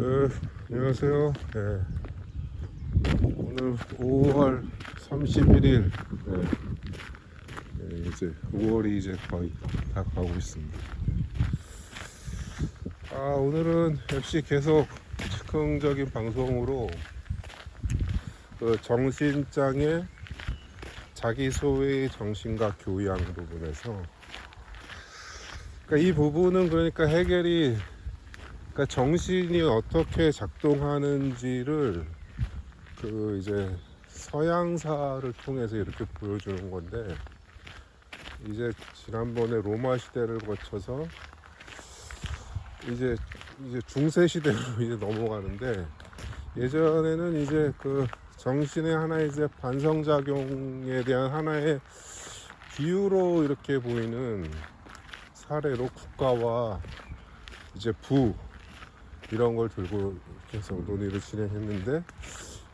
안녕하세요. 오늘 5월 31일. 이제 5월이 이제 거의 다 가고 있습니다. 오늘은 역시 계속 즉흥적인 방송으로 정신장애 자기 소외 정신과 교양 부분에서, 이 부분은 그러니까 해겔이 정신이 어떻게 작동하는지를 이제 서양사를 통해서 이렇게 보여주는 건데, 이제 지난번에 로마 시대를 거쳐서 이제 중세 시대로 이제 넘어가는데, 예전에는 이제 정신의 하나의 이제 반성작용에 대한 하나의 비유로 이렇게 보이는 사례로 국가와 이제 부 이런 걸 들고 이렇게 해서 논의를 진행했는데,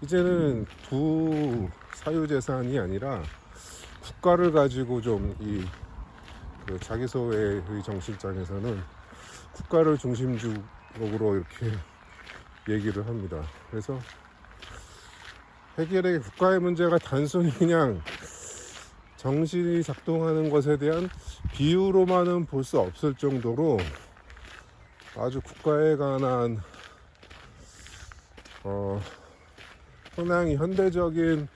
이제는 부 사유재산이 아니라 국가를 가지고 좀 자기 소외의 정신장에서는 국가를 중심적으로 이렇게 얘기를 합니다. 그래서 해결의 국가의 문제가 단순히 그냥 정신이 작동하는 것에 대한 비유로만은 볼 수 없을 정도로 아주 국가에 관한 상당히 현대적인,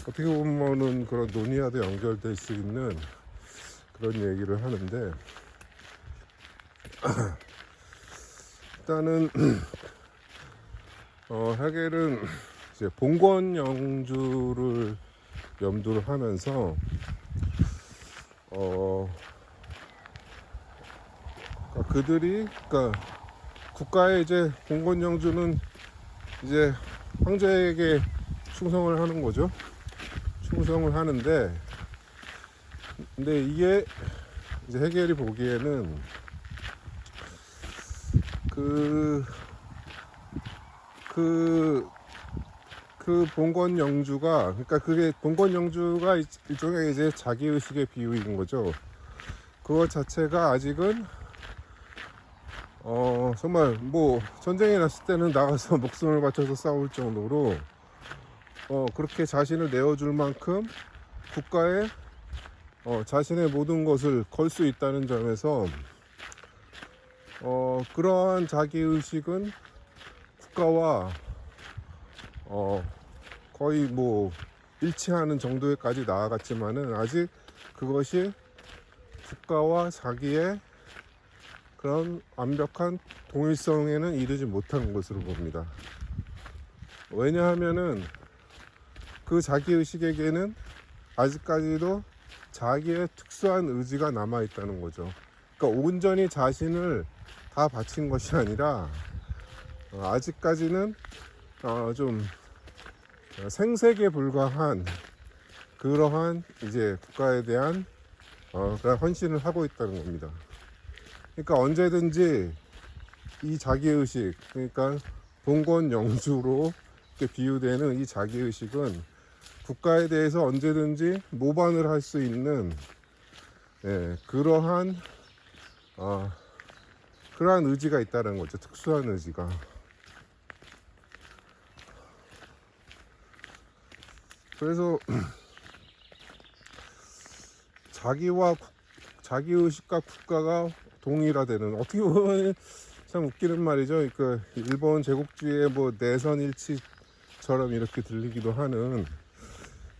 어떻게 보면은 그런 논의와도 연결될 수 있는 그런 얘기를 하는데, 일단은 해겔은 이제 봉건영주를 염두를 하면서 그들이 국가의 이제 봉건영주는 이제 황제에게 충성을 하는 거죠. 충성을 하는데, 근데 이게 이제 해겔이 보기에는 봉건영주가, 그게 봉건영주가 일종의 이제 자기의식의 비유인 거죠. 그것 자체가 아직은 정말 뭐 전쟁이 났을 때는 나가서 목숨을 바쳐서 싸울 정도로 그렇게 자신을 내어줄 만큼 국가에 자신의 모든 것을 걸 수 있다는 점에서 그러한 자기의식은 국가와 거의 뭐 일치하는 정도에까지 나아갔지만은, 아직 그것이 국가와 자기의 그런 완벽한 동일성에는 이르지 못한 것으로 봅니다. 왜냐하면은 그 자기의식에게는 아직까지도 자기의 특수한 의지가 남아있다는 거죠. 그러니까 온전히 자신을 다 바친 것이 아니라 아직까지는 좀 생색에 불과한 그러한 이제 국가에 대한 그런 헌신을 하고 있다는 겁니다. 그러니까 언제든지 이 자기의식, 그러니까 봉건영주로 이렇게 비유되는 이 자기의식은 국가에 대해서 언제든지 모반을 할 수 있는 그러한 의지가 있다는 거죠. 특수한 의지가. 그래서 자기의식과 국가가 동일화되는, 어떻게 보면 참 웃기는 말이죠. 일본 제국주의의 뭐 내선일치처럼 이렇게 들리기도 하는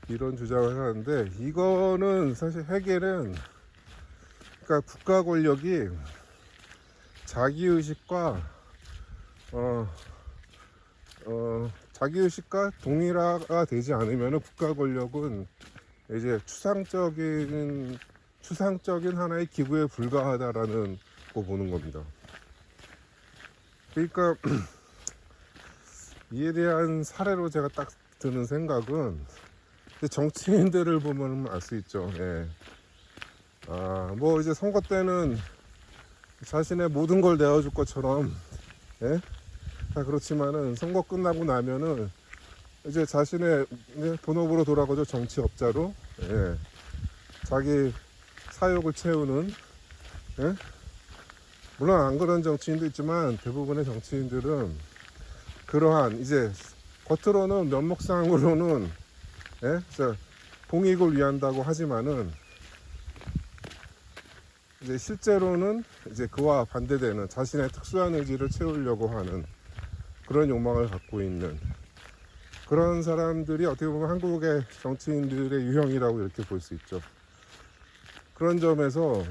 이런 주장을 하는데, 이거는 사실 해겔은 국가 권력이 자기의식과 자기의식과 동일화가 되지 않으면 국가 권력은 이제 추상적인 하나의 기구에 불과하다라는 거 보는 겁니다. 그러니까 이에 대한 사례로 제가 딱 드는 생각은, 정치인들을 보면 알 수 있죠. 뭐 이제 선거 때는 자신의 모든 걸 내어줄 것처럼 다 그렇지만은, 선거 끝나고 나면은 이제 자신의 본업으로 돌아가죠. 정치업자로 자기 사욕을 채우는, 물론 안 그런 정치인도 있지만 대부분의 정치인들은 그러한 이제 겉으로는 면목상으로는 예? 공익을 위한다고 하지만은 이제 실제로는 이제 그와 반대되는 자신의 특수한 의지를 채우려고 하는 그런 욕망을 갖고 있는 그런 사람들이 어떻게 보면 한국의 정치인들의 유형이라고 이렇게 볼 수 있죠. 그런 점에서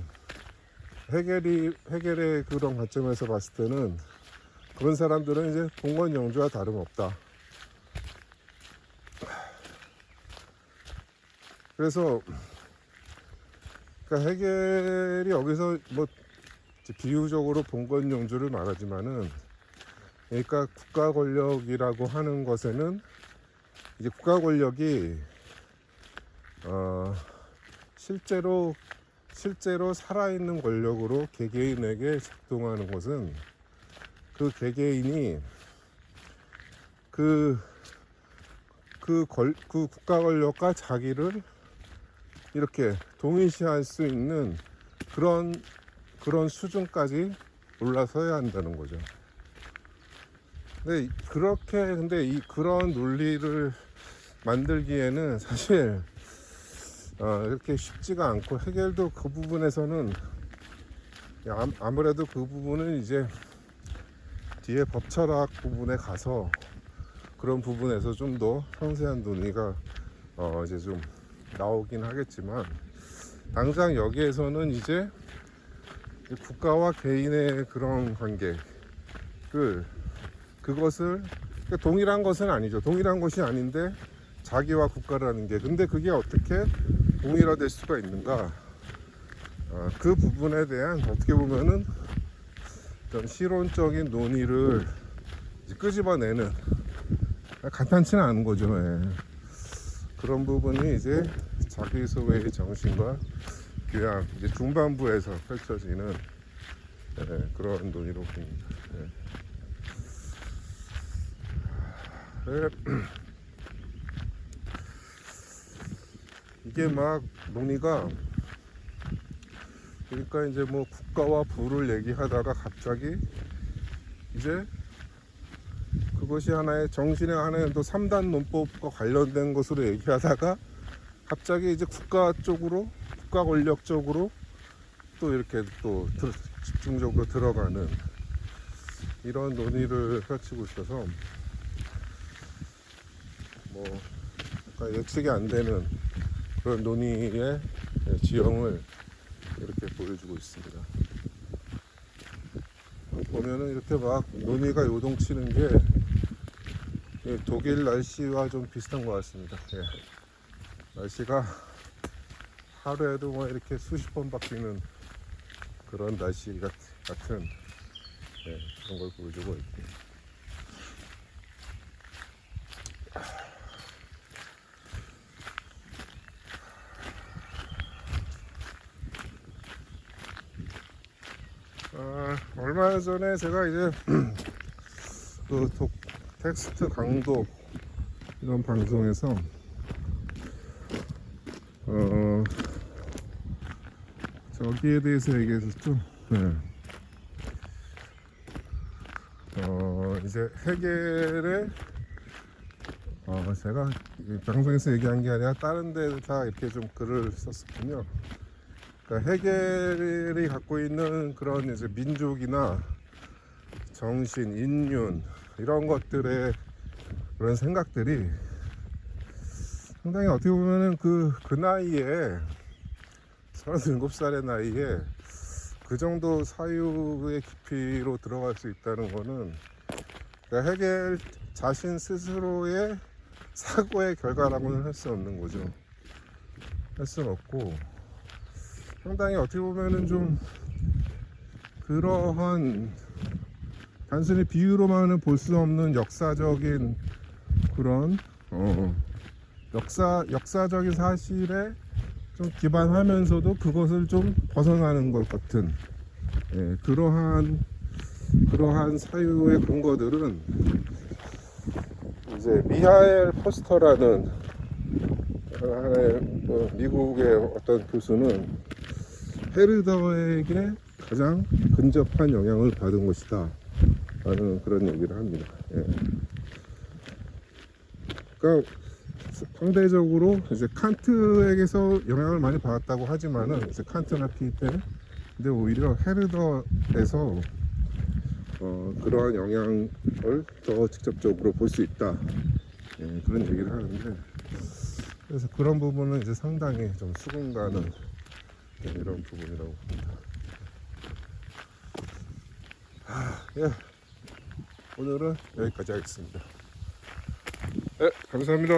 해겔의 그런 관점에서 봤을 때는 그런 사람들은 이제 봉건영주와 다름없다. 그래서 그러니까 해겔이 여기서 뭐 비유적으로 봉건영주를 말하지만은 그러니까 국가 권력이라고 하는 것에는 이제 국가 권력이 실제로 살아있는 권력으로 개개인에게 작동하는 것은 그 개개인이 그 국가 권력과 자기를 이렇게 동일시할 수 있는 그런 수준까지 올라서야 한다는 거죠. 근데 그런 논리를 만들기에는 사실 이렇게 쉽지가 않고 해겔도 그 부분에서는 아무래도 그 부분은 이제 뒤에 법철학 부분에 가서 그런 부분에서 좀 더 상세한 논의가 이제 좀 나오긴 하겠지만 당장 여기에서는 이제 국가와 개인의 그런 관계 그것을 동일한 것은 아니죠. 동일한 것이 아닌데 자기와 국가라는 게 근데 그게 어떻게 동일화될 수가 있는가? 그 부분에 대한 어떻게 보면은 좀 실론적인 논의를 끄집어내는 간단치는 않은 거죠. 예. 그런 부분이 이제 자기 소외의 정신과 교양 이제 중반부에서 펼쳐지는 그런 논의로 봅니다. 이게 막 논의가 그러니까 이제 뭐 국가와 부를 얘기하다가 갑자기 이제 그것이 하나의 정신의 하나의 또 3단 논법과 관련된 것으로 얘기하다가 갑자기 이제 국가 쪽으로 국가 권력 쪽으로 또 이렇게 또 집중적으로 들어가는 이런 논의를 펼치고 있어서 뭐 약간 예측이 안 되는 그런 논의의 지형을 이렇게 보여주고 있습니다. 보면은 이렇게 막 논의가 요동치는 게 독일 날씨와 좀 비슷한 것 같습니다. 예. 날씨가 하루에도 뭐 이렇게 수십 번 바뀌는 그런 날씨 같은 그런 걸 보여주고 있고. 얼마 전에 제가 이제 그 텍스트 강도 이런 방송에서 저기에 대해서 얘기했었죠. 이제 해겔의 제가 방송에서 얘기한 게 아니라 다른 데 다 이렇게 좀 글을 썼었군요. 그러니까 해겔이 갖고 있는 그런 이제 민족이나 정신, 인륜 이런 것들의 그런 생각들이 상당히 어떻게 보면은 그 나이에 37살의 나이에 그 정도 사유의 깊이로 들어갈 수 있다는 거는 그러니까 해겔 자신 스스로의 사고의 결과라고는 할 수 없는 거죠. 할 수는 없고 상당히 어떻게 보면은 좀 그러한 단순히 비유로만은 볼 수 없는 역사적인 그런 역사적인 사실에 좀 기반하면서도 그것을 좀 벗어나는 것 같은 그러한 사유의 근거들은 이제 미하엘 포스터라는 하나의 미국의 어떤 교수는 헤르더에게 가장 근접한 영향을 받은 것이다 라는 그런 얘기를 합니다. 그러니까 상대적으로 이제 칸트에게서 영향을 많이 받았다고 하지만은 이제 칸트나 피펜, 근데 오히려 헤르더에서 그러한 영향을 더 직접적으로 볼 수 있다. 예, 그런 얘기를 하는데, 그래서 그런 부분은 이제 상당히 좀 수긍 가는 이런 부분이라고 봅니다. 예, 오늘은 여기까지 하겠습니다. 네, 감사합니다.